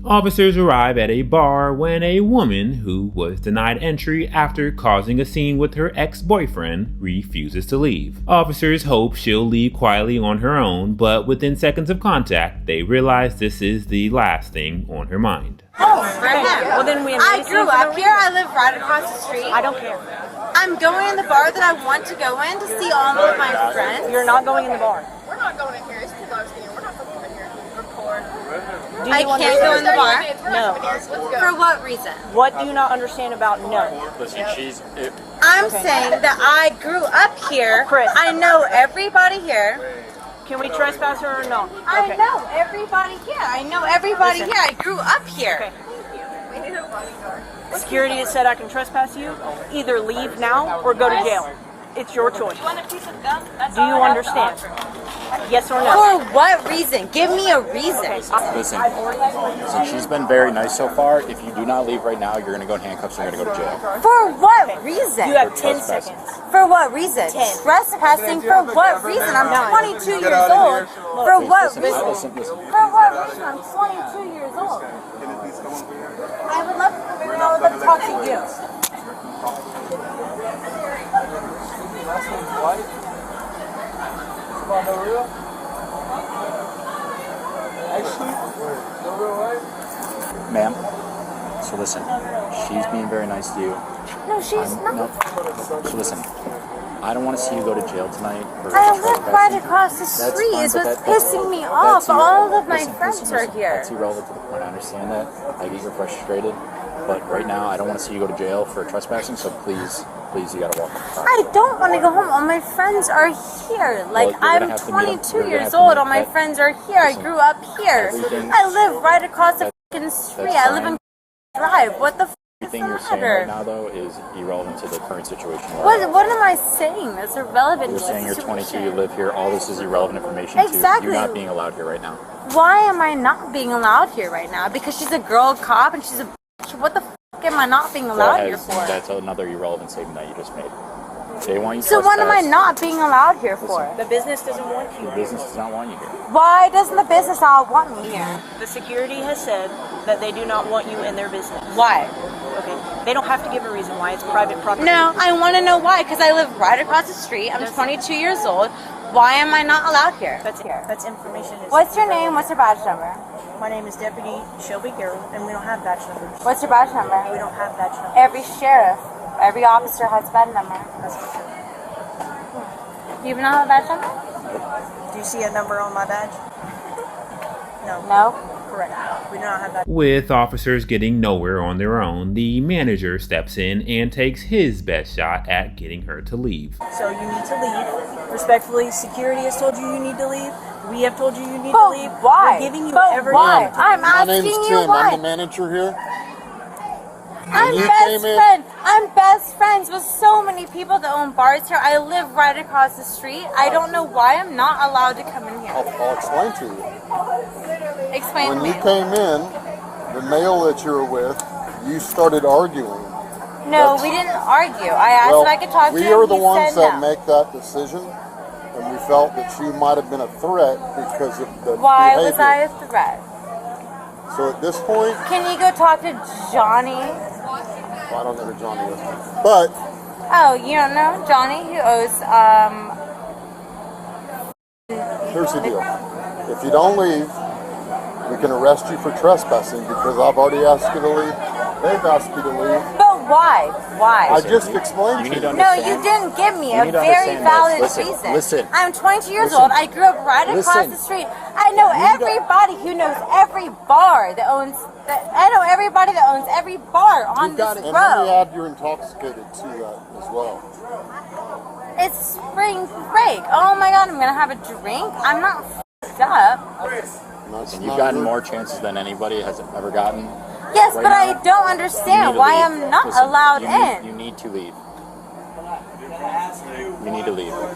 Officers arrive at a bar when a woman who was denied entry after causing a scene with her ex-boyfriend refuses to leave. Officers hope she'll leave quietly on her own, but within seconds of contact, they realize this is the last thing on her mind. Oh, for him. Well, then I grew up here. I live right across the street. I don't care. I'm going in the bar that I want to go in to see all of my friends. You're not going in the bar. We're not going in here. It's 2 hours in here. We're not going in here. Record. I can't go in the bar? No. For what reason? What do you not understand about no? Listen, I'm saying that I grew up here. Chris. I know everybody here. Can we trespass her or no? I know everybody here. I know everybody here. I grew up here. Okay. Security has said I can trespass you. Either leave now or go to jail. It's your choice. Do you understand? Yes or no? For what reason? Give me a reason. Listen, since she's been very nice so far, if you do not leave right now, you're going to go in handcuffs and you're going to go to jail. For what reason? You have 10 seconds. For what reason? 10. Trespassing for what reason? I'm 22 years old. For what reason? Listen. For what reason? I'm 22 years old. I would love to talk to you. Ma'am, so listen, she's being very nice to you. No, she's not. No. So listen, I don't want to see you go to jail tonight. I live right across the street. It's what's pissing me off. All of my friends are here. That's irrelevant to the point. I understand that. I get you're frustrated. But right now, I don't want to see you go to jail for trespassing, so please, you gotta walk. I don't want to go home. All my friends are here. Like, I'm 22 years old. All my friends are here. I grew up here. I live right across the fucking street. I live in Drive. What the f*** Everything you're saying right now, though, is irrelevant to the current situation. What am I saying? That's irrelevant. You're saying you're 22, you live here. All this is irrelevant information Exactly. to you not being allowed here right now. Why am I not being allowed here right now? Because she's a girl cop and she's a bitch. What the f*** am I not being allowed here for? That's another irrelevant statement that you just made. They want you. So what am I not being allowed here for? The business doesn't want you. The business does not want you here. Why doesn't the business not want me here? The security has said that they do not want you in their business. Why? Okay. They don't have to give a reason why. It's private property. No, I want to know why. Because I live right across the street. I'm 22 years old. Why am I not allowed here? That's information. What's your name? What's your badge number? My name is Deputy Shelby Carroll, and we don't have badge numbers. What's your badge number? We don't have badge numbers. Every sheriff, every officer has a badge number. That's for sure. You even have a badge number? Do you see a number on my badge? No. No? Correct. We do not have badge. With officers getting nowhere on their own, the manager steps in and takes his best shot at getting her to leave. So you need to leave. Respectfully, security has told you need to leave. We have told you need to leave. Why? We're giving you every why? opportunity. I'm My asking name's you Tim. why. I'm the manager here. I'm best friends with so many people that own bars here. I live right across the street. I don't know why I'm not allowed to come in here. I'll explain to you. Explain to When me. you came in, the male that you were with, you started arguing. No, we didn't argue. I asked if I could talk to him. We are the He ones said that no. make that decision, and we felt that you might have been a threat because of the Why behavior. was I a threat? So at this point, Can you go talk to Johnny? well, I don't know who Johnny is, but Oh, you don't know Johnny who owes here's the deal. If you don't leave, we can arrest you for trespassing because I've already asked you to leave. They've asked you to leave. But why? Why? I just explained You to need to you. No, understand. you didn't give me You a need to very understand valid this. reason. Listen. I'm 22 years Listen. old. I grew up right across Listen. the street. I know everybody who knows every bar that owns. I know everybody that owns every bar on this And let me road. add you're intoxicated to that as well. It's spring break. Oh my god, I'm gonna have a drink. I'm not f***ed up. And that's And not you've gotten good. more chances than anybody has ever gotten. Yes, Right but I now, don't You need understand to why leave. I'm not Listen, allowed you in. need to leave. You need to leave. Leave.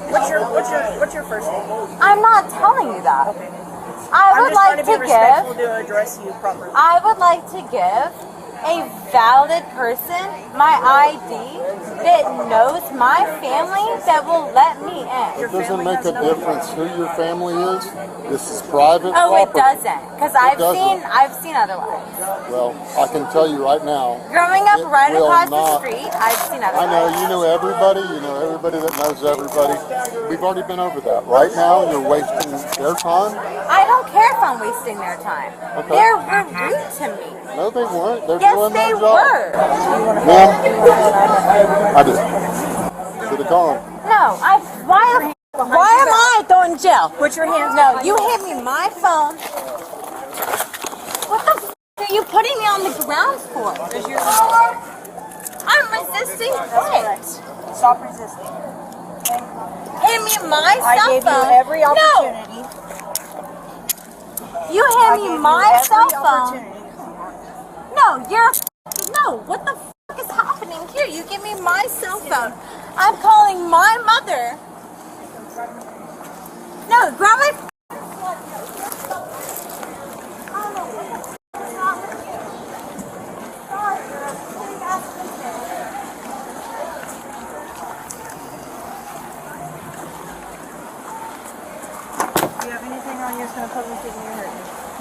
What's your first name? I'm not telling you that. I I'm would just like trying to to be respectful give. to address you properly. I would like to give a valid person, my ID, that knows my family, that will let me in. It doesn't make a difference who your family is. This is private Oh, it property. doesn't, because I've seen otherwise. Well, I can tell you right now. Growing up right will across not- the street, I've seen otherwise. I know you know everybody. You know everybody that knows everybody. We've already been over that. Right now, you're wasting their time. I don't care if I'm wasting their time. Okay. They were rude to me. No, they weren't. They're Yes, doing they their job. were. Ma'am, I did. Should have gone. No, why am I throwing in jail? Put your hands. No, you hand me my phone. What the f are you putting me on the ground for? I'm resisting what? Stop resisting. Hand me my I cell gave phone. you every opportunity. No, you hand me my cell phone. No, no. What the f is happening here? You give me my cell phone. I'm calling my mother. No, grab my. Do you have anything on you that's going to put me through your hurt?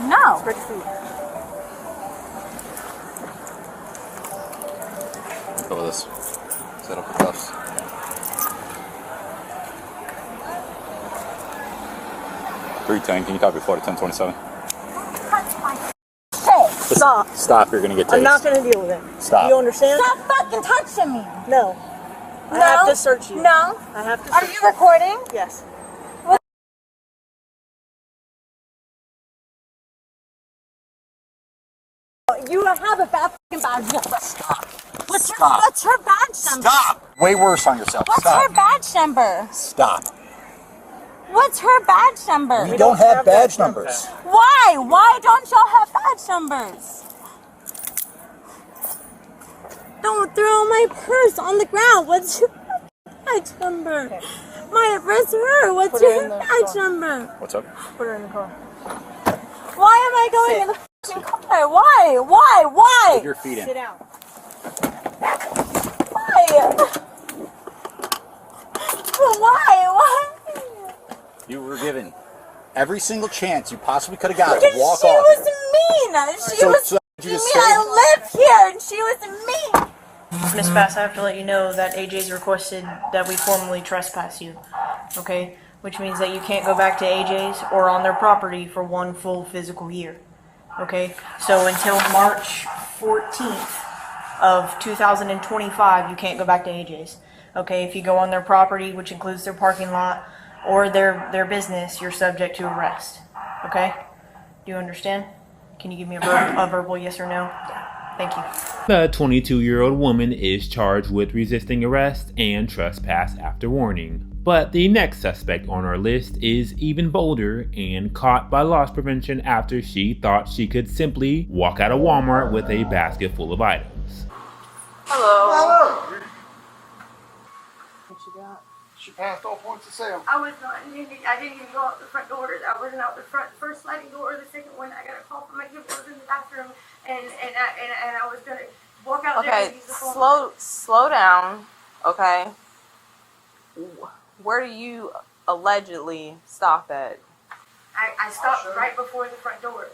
No. Spread your feet. Go with this. Set up the cuffs. 310. Can you copy 40 1027? Stop. Stop. You're gonna get tased. I'm not going to deal with it. Stop. You understand? Stop fucking touching me. No. I have to search you. No. I have to Are search you recording? Yes. You have a bad fucking badge number. Stop. What's Stop. her badge number? Stop. Way worse on yourself. What's Stop. her badge number? Stop. What's her badge number? We don't have badge numbers. Why? Why don't y'all have badge numbers? Don't throw my purse on the ground. What's your badge number? Okay. Where's her? What's Put her your in the badge car. number? What's up? Put her in the car. Why am I going in the fucking car? Why? Put your feet Sit in. down. Why? You were given every single chance you possibly could have got to Because walk she off. was mean. She was so to you me. just say- I live here, and she was mean. Miss Bass, I have to let you know that AJ's requested that we formally trespass you. Okay? Which means that you can't go back to AJ's or on their property for one full physical year. Okay? So until March 14th of 2025, you can't go back to AJ's. Okay? If you go on their property, which includes their parking lot or their business, you're subject to arrest. Okay? Do you understand? Can you give me a verbal yes or no? Thank you. The 22-year-old woman is charged with resisting arrest and trespass after warning. But the next suspect on our list is even bolder and caught by loss prevention after she thought she could simply walk out of Walmart with a basket full of items. Hello. What you got? She passed all points of sale. I was not intending. I didn't even go out the front door. I wasn't out the first sliding door or the second one. I got a call from my kid was in the bathroom, and I was gonna walk out there Okay, and use the phone. slow down. Okay. Where do you allegedly stop at? I stopped right before the front door.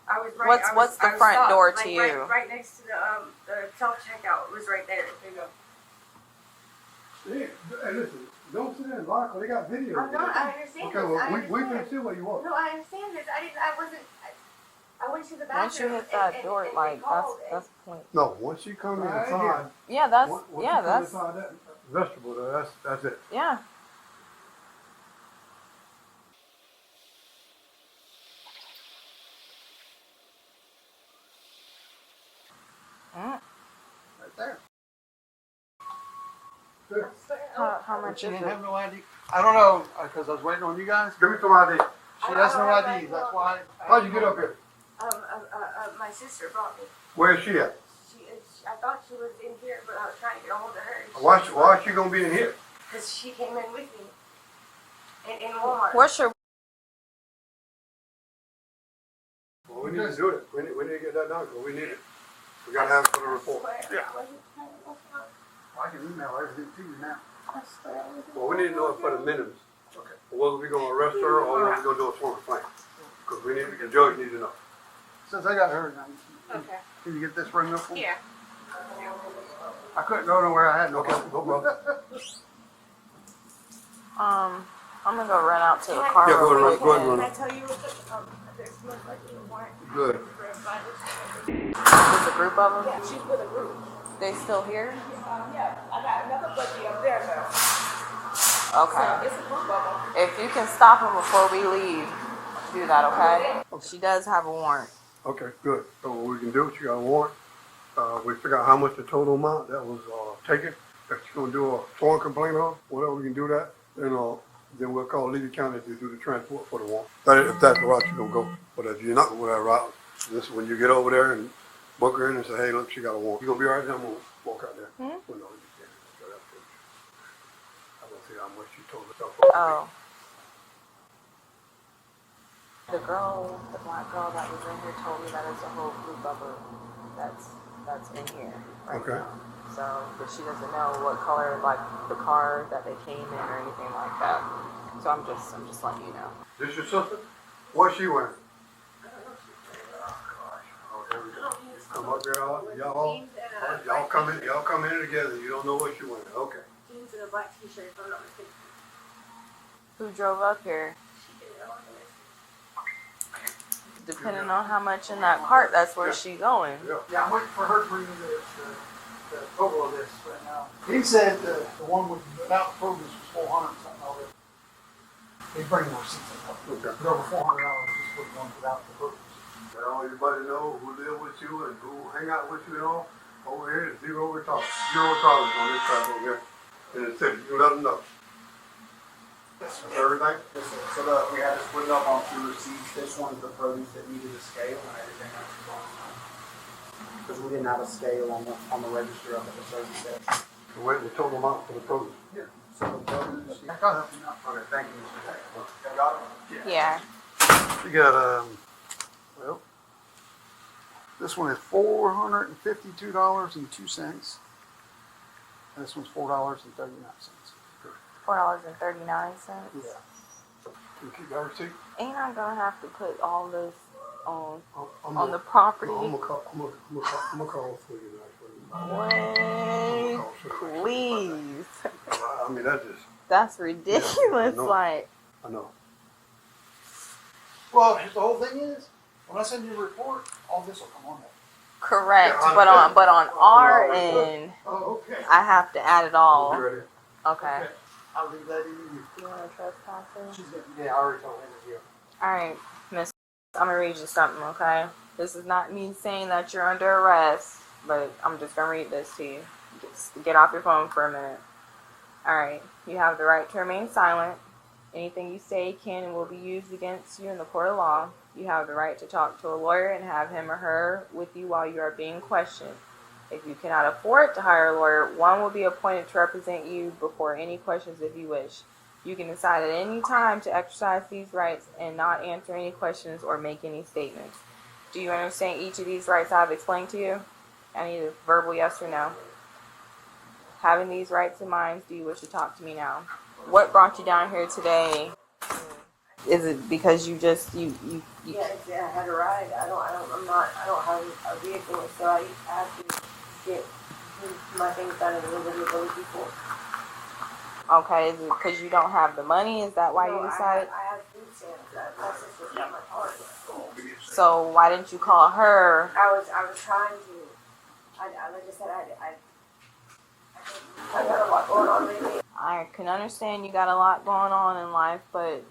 I was right. What's the I was front stopped, door to like, you? Right next to the self checkout. It was right there. There you go. Hey, listen, don't sit there and lie, 'cause they got video. I'm not. I understand. Okay, this. well, I we understand. can see what you want. No, I understand this. I wasn't. I went to the bathroom. Once you hit that door, and like called, that's the point. No, once you come inside, Yeah, that's once you yeah, come that's inside that vegetable, though, that's it. yeah. Right there. How much She is didn't it? have no ID. I don't know, because I was waiting on you guys. Give me some ID. She has no IDs, that's why. How'd you get up here? My sister brought me. Where is she at? I thought she was in here, but I was trying to get a hold of her. Why is she gonna be in here? Because she came in with me. In Walmart. What's your Well, we need to do it. We need to get that done, 'cause we need it. We gotta have it for the report. Yeah. I can email everything to you now. Well, we need to know it for the minutes. Okay. Whether we gonna arrest her or whether we gonna do a sworn complaint. Because we need, the judge needs to know. Since I got her now, Okay. can you get this ring up for me? Yeah. I couldn't go nowhere. I had no Okay, no problem. I'm gonna go run out to the car. Yeah, go real ahead, quick. go ahead, run. Can I tell you what there's most likely a warrant Good. for everybody? There's a group of them. Yeah, she's with a group. They still here? Yeah, I got another buddy up there though. Okay. It's a group of them. If you can stop them before we leave, do that, okay? She does have a warrant. Okay, good. So what we can do, she got a warrant. We figure out how much the total amount that was taken. If she's gonna do a sworn complaint on, whatever, we can do that. Then we'll call Levy County to do the transport for the warrant. If that's the route you're gonna go. But if you're not gonna go that route, this is when you get over there and book her in and say, hey, look, she got a warrant. You gonna be all right? Then I'm gonna walk out there. Well, no, you can't. I'm gonna see how much you told herself. Oh. The black girl that was in here told me that it's a whole group of her that's in here right Okay. now. So, but she doesn't know what color, like, the car that they came in or anything like that. So I'm just letting you know. This your sister? What's she wearing? Oh, there we go. Come up here, y'all come in together. You don't know what she wearing. Okay. Jeans and a black t-shirt, if I'm not mistaken. Who drove up here? She did it on this. Depending on how much in that cart, that's where she going. Yeah, I'm waiting for her to bring me the total of this right now. He said the one without the produce was $400 something already. They bring more seats up. Okay. But over $400 just for the one without the produce. Now everybody know who live with you and who hang out with you and all. Over here is zero tolerance. Zero tolerance on this side over here in the city. You let them know. Yes, sir. That's everything? Yes, sir. So we had to split it up on 2 receipts. This one's the produce that needed a scale and everything else was on time. Because we didn't have a scale on the register up at the service station. So wait the total amount for the produce. Yeah. So the produce. I got it. Okay, thank you, Mr. Taylor. You got it? Yeah. You got, well, this one is $452.02. This one's $4.39. $4.39. Yeah. You keep that receipt? Ain't I gonna have to put all this on I'm the property? I'm gonna call for you Wait, please. I mean, that's just, That's ridiculous. I know. Like, I know. Well, the whole thing is, when I send you a report, all this will come on there. correct, Yeah, but on our yeah. end, Oh, okay. I have to add it all. You ready? Okay. I'll leave that in you. You want to trespass? She's getting, yeah, I already told her to do it. All right, Miss. I'm gonna read you something, okay? This is not me saying that you're under arrest, but I'm just gonna read this to you. Just get off your phone for a minute. All right. You have the right to remain silent. Anything you say can and will be used against you in the court of law. You have the right to talk to a lawyer and have him or her with you while you are being questioned. If you cannot afford to hire a lawyer, one will be appointed to represent you before any questions if you wish. You can decide at any time to exercise these rights and not answer any questions or make any statements. Do you understand each of these rights I've explained to you? I need a verbal yes or no. Having these rights in mind, do you wish to talk to me now? What brought you down here today? Is it because you just you Yeah, I had a ride. I don't have a vehicle, so I have to get my things done in the middle of the road before. okay? Is it because you don't have the money? Is that why you decided? I have food stamps. My sister's got my car. So why didn't you call her? I was trying to. Like I said, I got a lot going on lately. I can understand you got a lot going on in life, but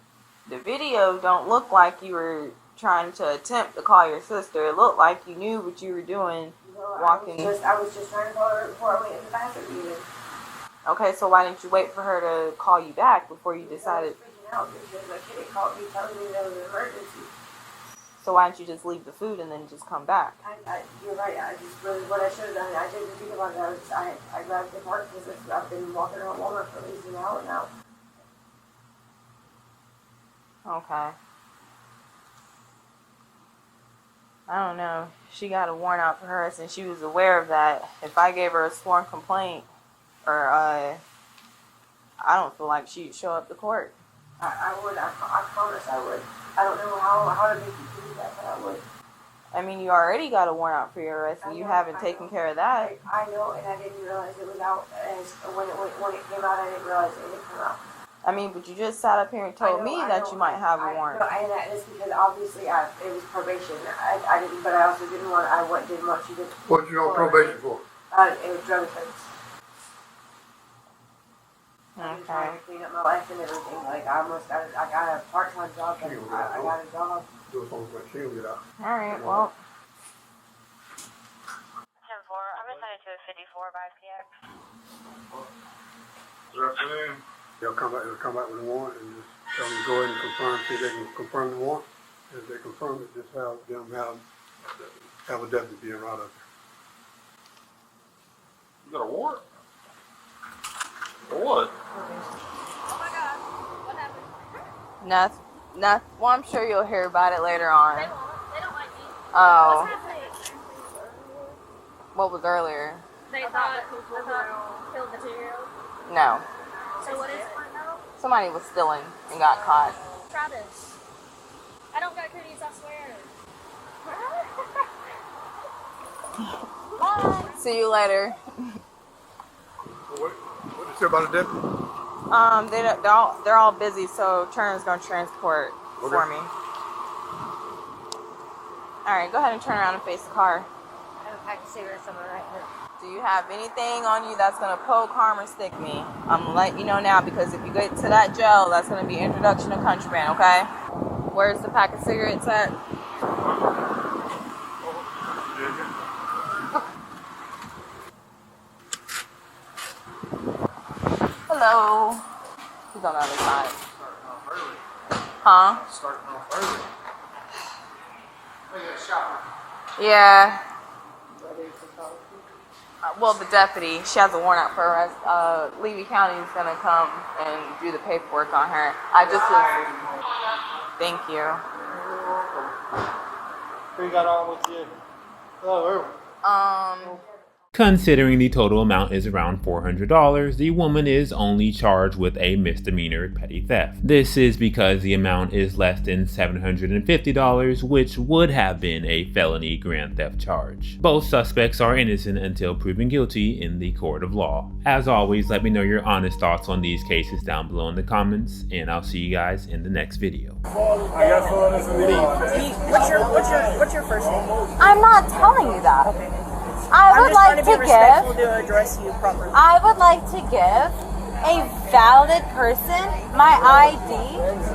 the video don't look like you were trying to attempt to call your sister. It looked like you knew what you were doing, walking. I was just trying to call her before I went in the bathroom even. Okay, so why didn't you wait for her to call you back before you decided? I was freaking out because my kid called me telling me there was an emergency. So why didn't you just leave the food and then just come back? You're right. I just really, what I should have done, I didn't think about it. I grabbed the cart because I've been walking around Walmart for at least an hour now. Okay. I don't know. She got a warrant out for her, and she was aware of that. If I gave her a sworn complaint, or I don't feel like she'd show up to court. I would. I promise I would. I don't know how to make you do that, but I would. I mean, you already got a warrant out for your arrest, and you haven't taken care of that. I know, and I didn't realize it was out. And when it came out, I didn't realize it didn't come out. I mean, but you just sat up here and told me that you might have a warrant. And that's because obviously it was probation. I didn't, but I also didn't want you to. What you on probation for? It was drug offense. I've been Okay. trying to clean up my life and everything. Like I got a part-time job. I got a job. Do something like she'll get out. All right, well. 10-4, I'm assigned to a 54 by PM. Good afternoon. They'll come back with a warrant and just tell them to go ahead and confirm, see if they can confirm the warrant. If they confirm it, just have them have a deputy being right up there. You got a warrant? For what? Oh my god, what happened? Nothing. Well, I'm sure you'll hear about it later on. They won't. They don't like me. Oh. What's happening? What was earlier? They thought killed the 2-year-old. No. So what is it now? Somebody was stealing and got caught. Travis. I don't got cooties, I swear. Bye. See you later. What did you say about the deputy? They're all busy, so Turner's gonna transport for me. All right, go ahead and turn around and face the car. I have a pack of cigarettes on my right hip. Do you have anything on you that's gonna poke, harm, or stick me? I'm gonna let you know now, because if you get to that jail, that's gonna be introduction to contraband, okay? Where's the pack of cigarettes at? Hello. He's on the other side. Huh? Starting off early. Yeah. Well, the deputy, she has a warrant out for arrest. Levy County is gonna come and do the paperwork on her. I just was. Thank you. Who you got on with you? Hello, Considering the total amount is around $400, the woman is only charged with a misdemeanor petty theft. This is because the amount is less than $750, which would have been a felony grand theft charge. Both suspects are innocent until proven guilty in the court of law. As always, let me know your honest thoughts on these cases down below in the comments, and I'll see you guys in the next video. What's your first name? I'm not telling you that. Okay. I would like to to address you properly. I would like to give a valid person my ID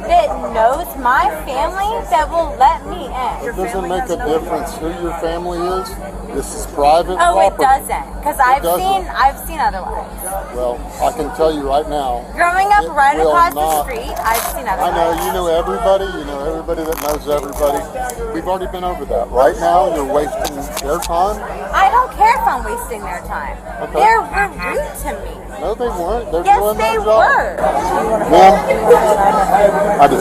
that knows my family that will let me in. It doesn't make a difference who your family is. This is private Oh, property. it doesn't, because I've seen otherwise. Well, I can tell you right now. Growing up it right will across the not- street, I've seen otherwise. I know you know everybody. You know everybody that knows everybody. We've already been over that. Right now, you're wasting their time. I don't care if I'm wasting their time. Okay. They were rude to me. No, they weren't. They're Yes, doing they their job. were. Ma'am, I did.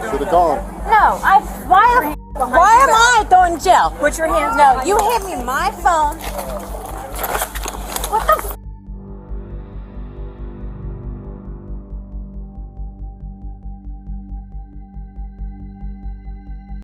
Should have gone. No, why am I throwing in jail? Put your hands No, behind you your hit me my phone.